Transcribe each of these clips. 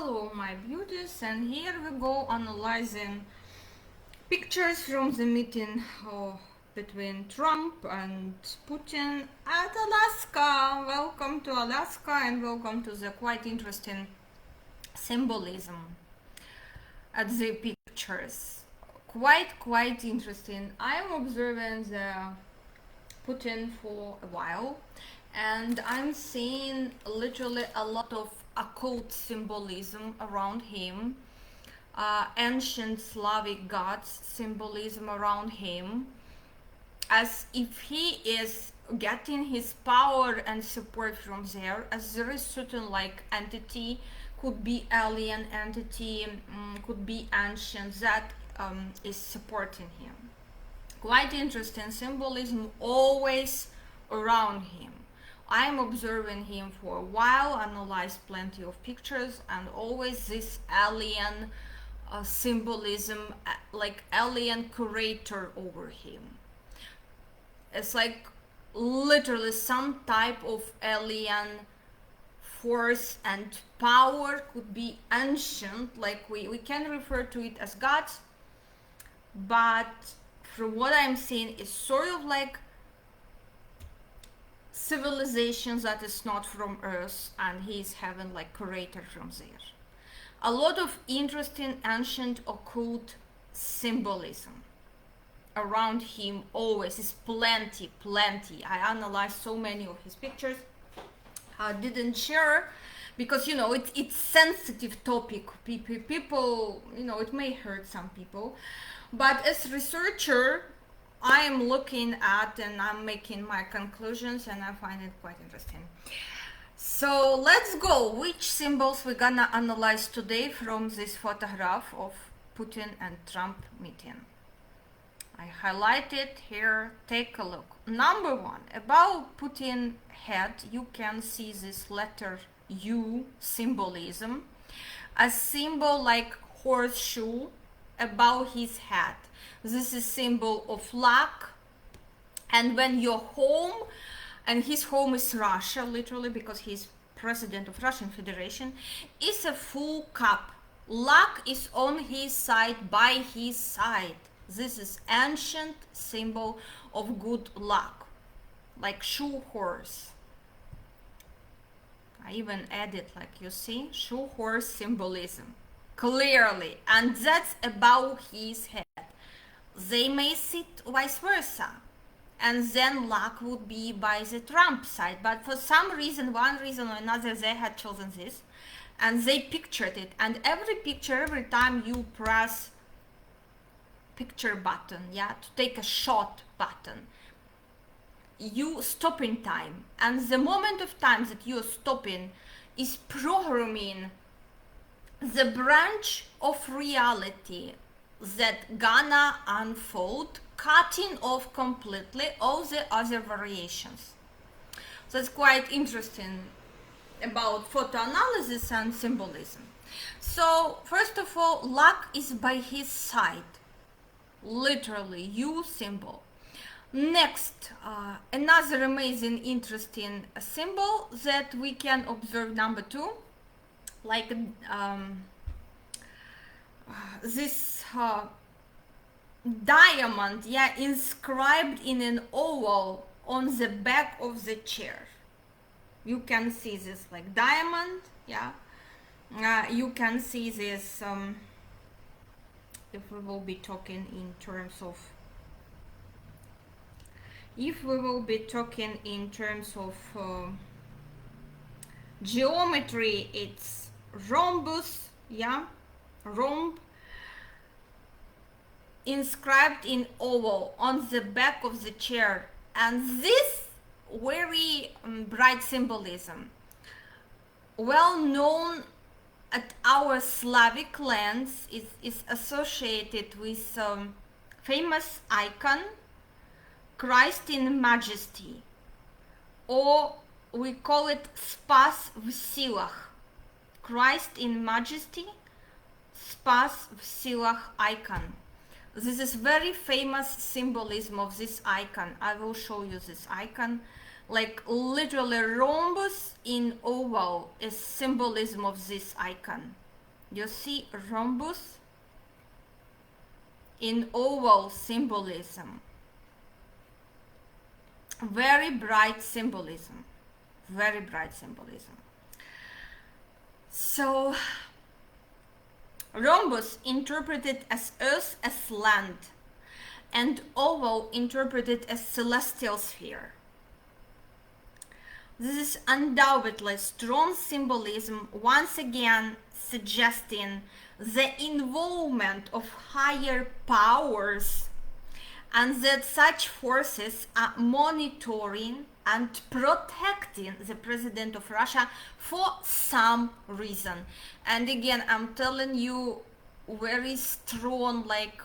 Hello my beauties, and here we go analyzing pictures from the meeting between Trump and Putin at Alaska. Welcome to Alaska and welcome to the quite interesting symbolism at the pictures. Quite interesting. I am observing the Putin for a while, and I'm seeing literally a lot of occult symbolism around him, ancient Slavic gods symbolism around him, as if he is getting his power and support from there, as there is certain like entity, could be alien entity, could be ancient, that is supporting him. Quite interesting symbolism always around him. I'm observing him for a while, analyzed plenty of pictures, and always this alien symbolism, like alien curator over him. It's like literally some type of alien force and power, could be ancient, like we can refer to it as gods, but from what I'm seeing is sort of like civilizations that is not from Earth, and he's having like curator from there. A lot of interesting ancient occult symbolism around him always is plenty. I analyzed so many of his pictures. I didn't share because it's sensitive topic. People, it may hurt some people, but as researcher, I am looking at and I'm making my conclusions, and I find it quite interesting. So let's go. Which symbols we're gonna analyze today from this photograph of Putin and Trump meeting? I highlighted here. Take a look. Number one, above Putin head, you can see this letter U symbolism, a symbol like horseshoe above his head. This is symbol of luck, and when you're home, and his home is Russia, literally, because he's president of Russian Federation, is a full cup. Luck is on his side, by his side. This is ancient symbol of good luck, like shoe horse. I even added, like you see, shoe horse symbolism clearly, and that's above his head. They may sit vice versa, and then luck would be by the Trump side, but for some reason, one reason or another, they had chosen this, and they pictured it. And every picture, every time you press picture button, to take a shot button, you stop in time, and the moment of time that you're stopping is programming the branch of reality that gonna unfold, cutting off completely all the other variations. So it's quite interesting about photoanalysis and symbolism. So first of all, luck is by his side, literally U symbol. Next, another amazing interesting symbol that we can observe, number two, like this diamond, inscribed in an oval on the back of the chair. You can see this like diamond, you can see this, if we will be talking in terms of geometry, it's rhombus, rhomb, inscribed in oval on the back of the chair. And this very bright symbolism, well known at our Slavic lands, is associated with famous icon Christ in Majesty, or we call it Spas v Silach. Christ in Majesty, Spas v Silach icon. This is very famous symbolism of this icon. I will show you this icon. Like literally rhombus in oval is symbolism of this icon. You see rhombus in oval symbolism. Very bright symbolism. Very bright symbolism. So, rhombus interpreted as Earth as land, and oval interpreted as celestial sphere. This is undoubtedly strong symbolism, once again suggesting the involvement of higher powers, and that such forces are monitoring and protecting the president of Russia for some reason. And again, I'm telling you, very strong like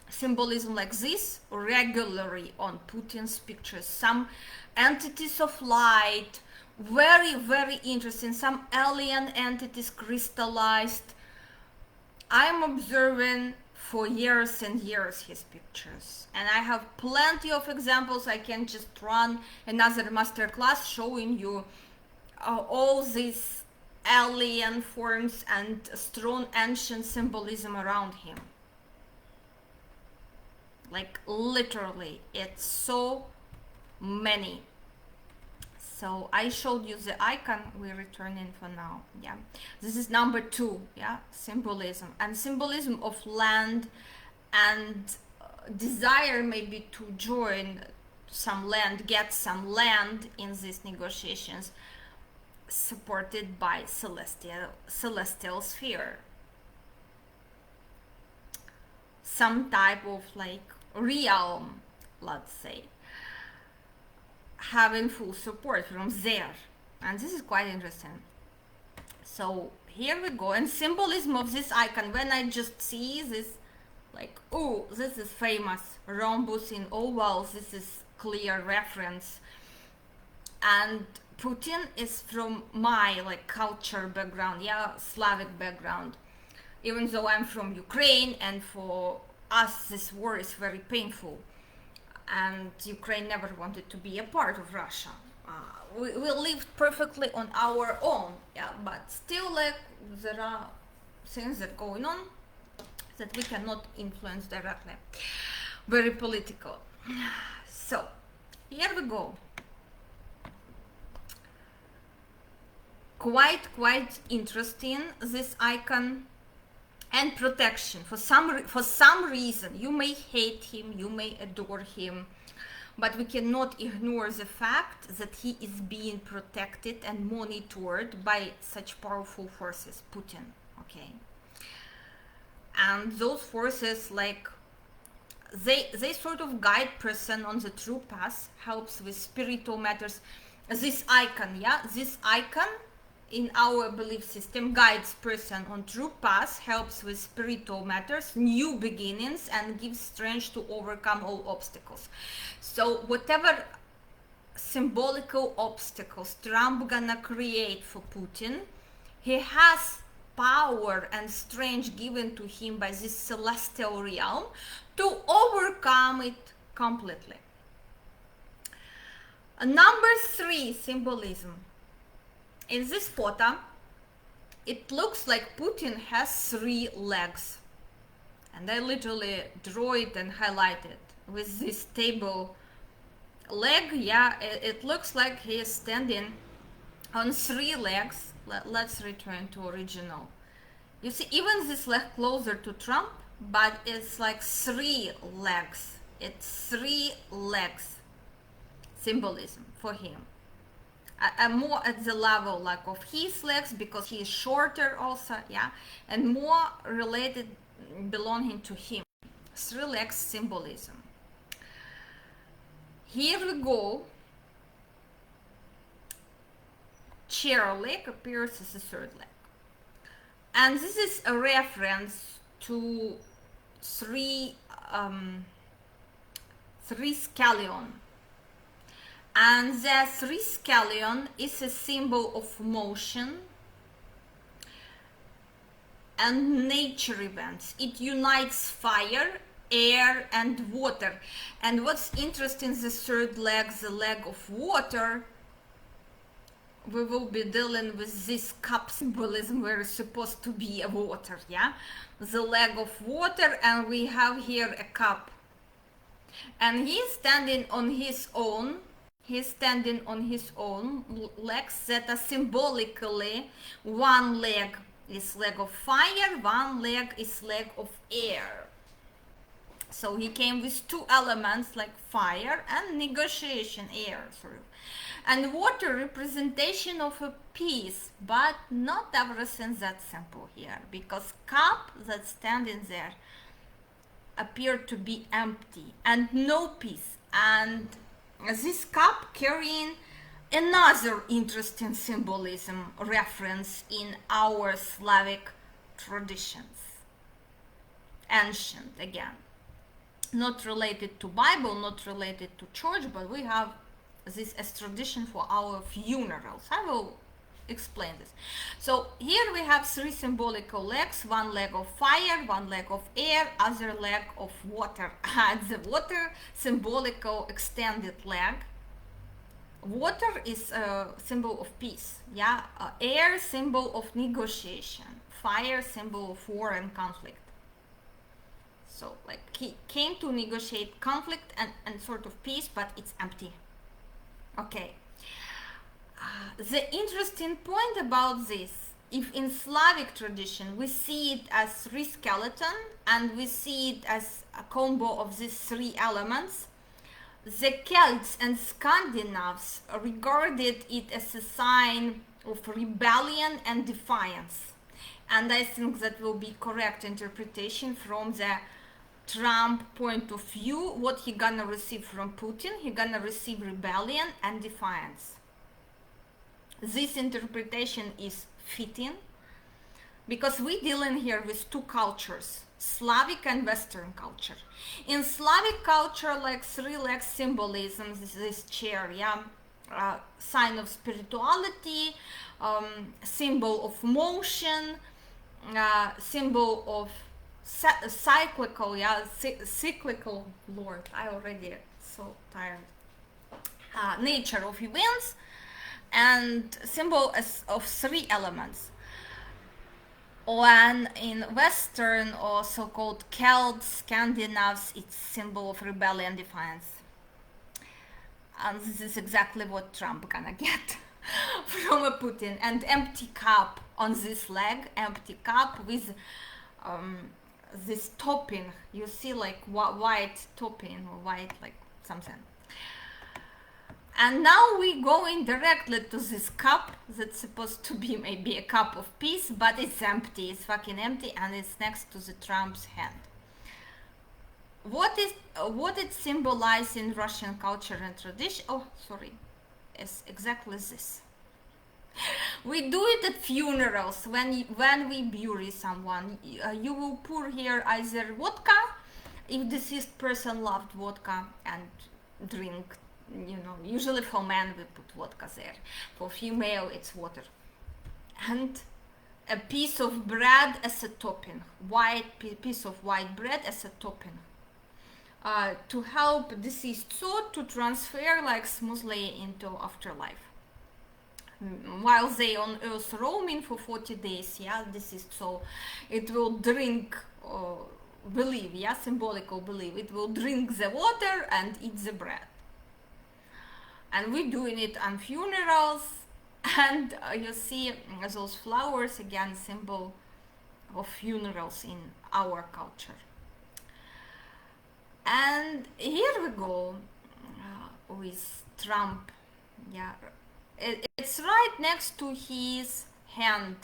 symbolism like this regularly on Putin's pictures. Some entities of light, very, very interesting. Some alien entities crystallized. I'm observing for years and years his pictures, and I have plenty of examples. I can just run another masterclass showing you all these alien forms and strong ancient symbolism around him. Like literally, it's so many. So I showed you the icon. We're returning for now. Yeah, this is number 2. Yeah, symbolism, and symbolism of land and desire maybe to join some land, get some land in these negotiations, supported by celestial sphere. Some type of like realm, let's say, having full support from there. And this is quite interesting. So here we go. And symbolism of this icon, when I just see this, like, oh, this is famous rhombus in ovals, this is clear reference. And Putin is from my like culture background, yeah, Slavic background. Even though I'm from Ukraine, and for us this war is very painful, and Ukraine never wanted to be a part of Russia. We lived perfectly on our own, yeah, but still like there are things that are going on that we cannot influence directly. Very political. So here we go. Quite interesting, this icon. And protection. For some reason, you may hate him, you may adore him, but we cannot ignore the fact that he is being protected and monitored by such powerful forces, Putin. Okay, and those forces, like, they sort of guide person on the true path, helps with spiritual matters. This icon, yeah, this icon in our belief system guides person on true path, helps with spiritual matters, new beginnings, and gives strength to overcome all obstacles. So whatever symbolical obstacles Trump gonna create for Putin, he has power and strength given to him by this celestial realm to overcome it completely. Number 3, symbolism. In this photo, it looks like Putin has 3 legs, and I literally draw it and highlight it with this table leg. Yeah, it looks like he is standing on 3 legs. Let's return to original. You see, even this leg closer to Trump, but it's like 3 legs. It's 3 legs symbolism for him. More at the level like of his legs, because he is shorter also, yeah, and more related, belonging to him. 3 legs symbolism. Here we go. Chair leg appears as a 3rd leg, and this is a reference to 3 scallion. And the 3 scallion is a symbol of motion and nature events. It unites fire, air, and water. And what's interesting, the 3rd leg, the leg of water, we will be dealing with this cup symbolism where it's supposed to be a water, yeah? The leg of water, and we have here a cup. And he's standing on his own. He's standing on his own legs that are symbolically, one leg is leg of fire, one leg is leg of air. So he came with two elements like fire and negotiation, air, sort of. And water, representation of a peace, but not everything that simple here, because cup that's standing there appear to be empty and no peace. And this cup carrying another interesting symbolism reference in our Slavic traditions, ancient again, not related to Bible, not related to church, but we have this as tradition for our funerals. I will explain this. So here we have three symbolical legs, one leg of fire, one leg of air, other leg of water. The water symbolical extended leg. Water is a symbol of peace, yeah. Air symbol of negotiation, fire symbol of war and conflict. So like he came to negotiate conflict and sort of peace, but it's empty. Okay. The interesting point about this, if in Slavic tradition we see it as three skeleton and we see it as a combo of these three elements, the Celts and Scandinaves regarded it as a sign of rebellion and defiance. And I think that will be correct interpretation from the Trump point of view. What he gonna receive from Putin? He gonna receive rebellion and defiance. This interpretation is fitting because we dealing here with two cultures, Slavic and Western culture. In Slavic culture, like three legs symbolism, this chair, yeah, sign of spirituality, symbol of motion, symbol of cyclical, yeah, cyclical, Lord, I already so tired, nature of events, and symbol of three elements. When in Western or so-called Celts, Scandinaves, it's symbol of rebellion, defiance. And this is exactly what Trump gonna get from a Putin. And empty cup on this leg, empty cup with this topping. You see like white topping or white like something. And now we going directly to this cup that's supposed to be maybe a cup of peace, but it's empty, it's fucking empty, and it's next to the Trump's hand. What it symbolizes in Russian culture and tradition? Oh, sorry, it's exactly this. We do it at funerals when we bury someone. You will pour here either vodka, if deceased person loved vodka, and drink. You know, usually for men we put vodka there, for female it's water, and a piece of bread as a topping, piece of white bread as a topping, to help deceased soul to transfer like smoothly into afterlife. While they on earth roaming for 40 days, yeah, deceased soul, it will drink, believe, yeah, symbolical belief, it will drink the water and eat the bread. And we're doing it on funerals, and you see those flowers, again, symbol of funerals in our culture. And here we go with Trump. Yeah, it's right next to his hand.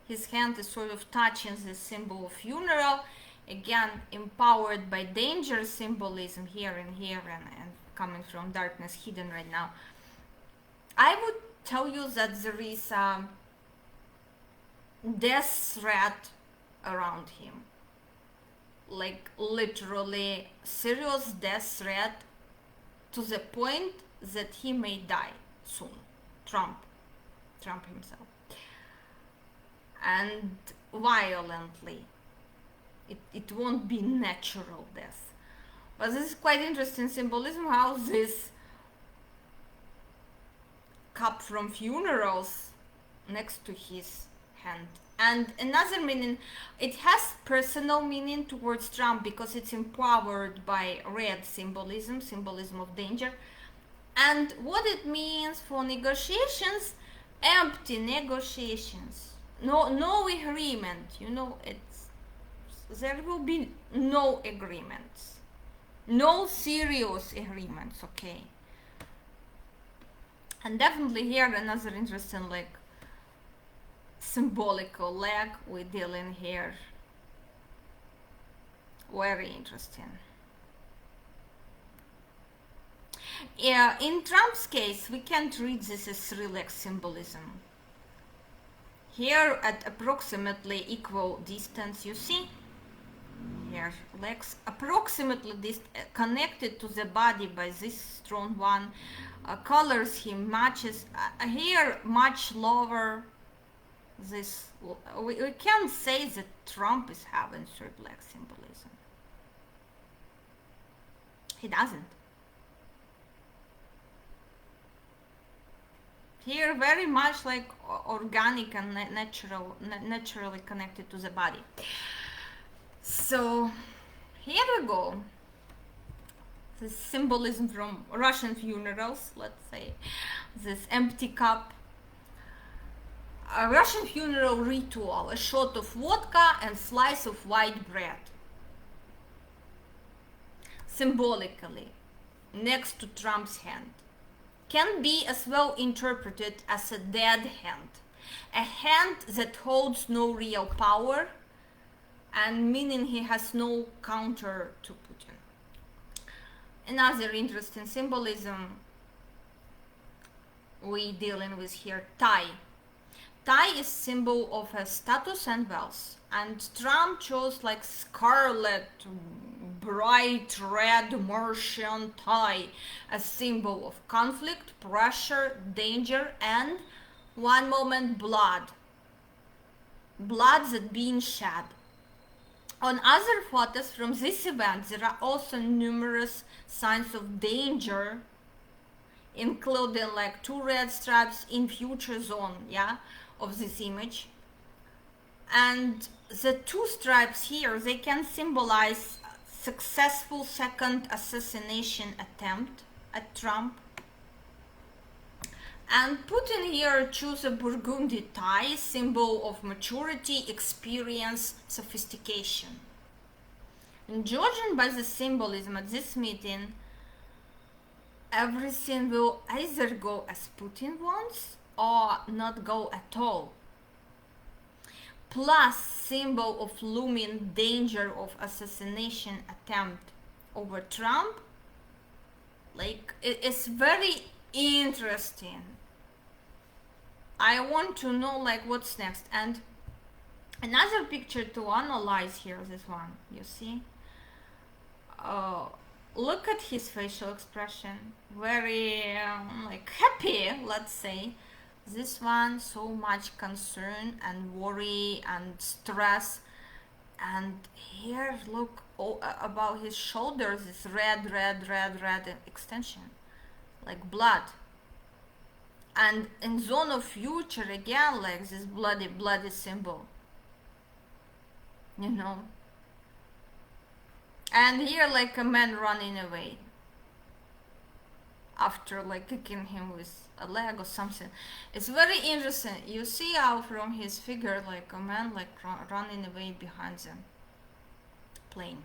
His hand is sort of touching the symbol of funeral, again empowered by danger symbolism here and here, and coming from darkness hidden right now. I would tell you that there is a death threat around him, like literally serious death threat, to the point that he may die soon. Trump himself, and violently. It won't be natural death. But this is quite interesting symbolism, how this cup from funerals next to his hand. And another meaning, it has personal meaning towards Trump because it's empowered by red symbolism, symbolism of danger. And what it means for negotiations, empty negotiations, no agreement, you know, there will be no agreements, no serious agreements, okay. And definitely here another interesting like symbolical leg we deal in here, very interesting. Yeah, in Trump's case, we can't read this as 3-leg symbolism. Here at approximately equal distance, you see? Here, legs approximately connected to the body by this strong one. Colors he matches. Here, much lower. This we can't say that Trump is having 3-leg symbolism. He doesn't. Here very much like organic and naturally connected to the body. So here we go. This symbolism from Russian funerals, let's say, this empty cup. A Russian funeral ritual, a shot of vodka and slice of white bread. Symbolically, next to Trump's hand. Can be as well interpreted as a dead hand. A hand that holds no real power and meaning he has no counter to Putin. Another interesting symbolism we dealing with here, tie. Tie is symbol of a status and wealth, and Trump chose like scarlet, bright red Martian tie, a symbol of conflict, pressure, danger, and one moment blood that being shed. On other photos from this event, there are also numerous signs of danger, including like 2 red stripes in future zone, yeah, of this image. And the 2 stripes here, they can symbolize successful second assassination attempt at Trump. And Putin here chose a burgundy tie, symbol of maturity, experience, sophistication. And judging by the symbolism at this meeting, everything will either go as Putin wants or not go at all. Plus symbol of looming danger of assassination attempt over Trump. Like, it's very interesting. I want to know like what's next. And another picture to analyze here, this one, you see? Look at his facial expression, very like happy, let's say. This one, so much concern and worry and stress. And here, look about his shoulders, this red extension, like blood. And in zone of future again, like this bloody symbol, you know. And here, like a man running away after like kicking him with a leg or something. It's very interesting. You see how from his figure, like a man like running away behind the plane.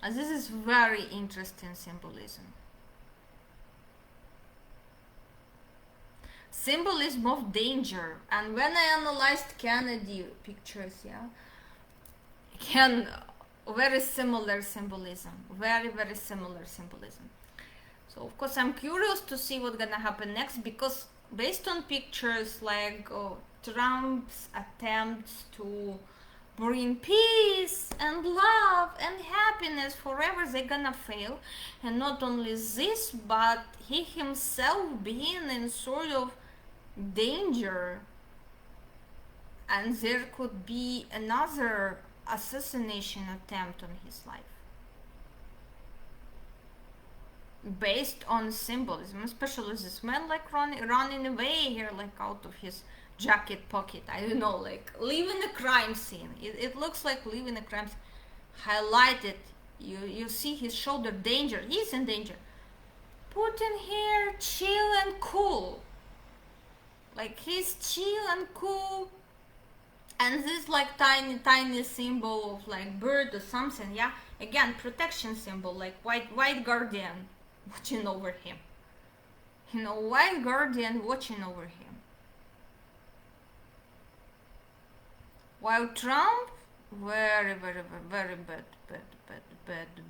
And this is very interesting symbolism. Symbolism of danger. And when I analyzed Kennedy pictures, yeah, again, very similar symbolism, very similar symbolism. So of course I'm curious to see what's gonna happen next, because based on pictures like Trump's attempts to bring peace and love and happiness forever, they're gonna fail. And not only this, but he himself being in sort of danger, and there could be another assassination attempt on his life. based on symbolism, especially this man like running away here, like out of his jacket pocket. I don't know, like leaving a crime scene. It looks like leaving a crime scene. Highlighted. You see his shoulder, danger. He's in danger. Putin here, chill and cool. Like he's chill and cool. And this like tiny symbol of like bird or something, yeah. Again, protection symbol, like white guardian watching over him. You know, white guardian watching over him. While Trump, very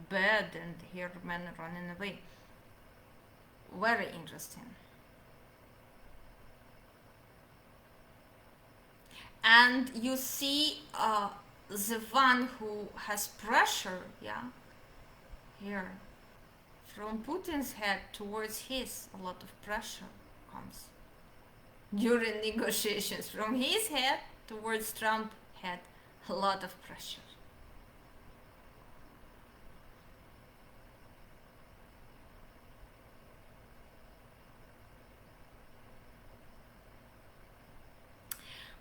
bad, and here men running away. Very interesting. And you see the one who has pressure, yeah, here, from Putin's head towards his, a lot of pressure comes during negotiations. From his head towards Trump's head, a lot of pressure.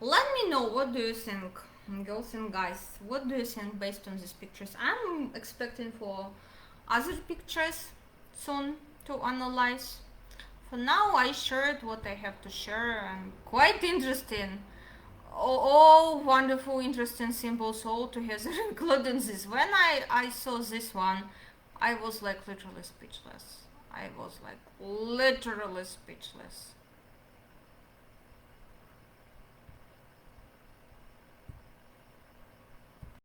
Let me know, what do you think, girls and guys? What do you think based on these pictures? I'm expecting for other pictures soon to analyze. For now, I shared what I have to share, and quite interesting. All wonderful, interesting symbols all together, including this. When I saw this one, I was like literally speechless. I was like literally speechless.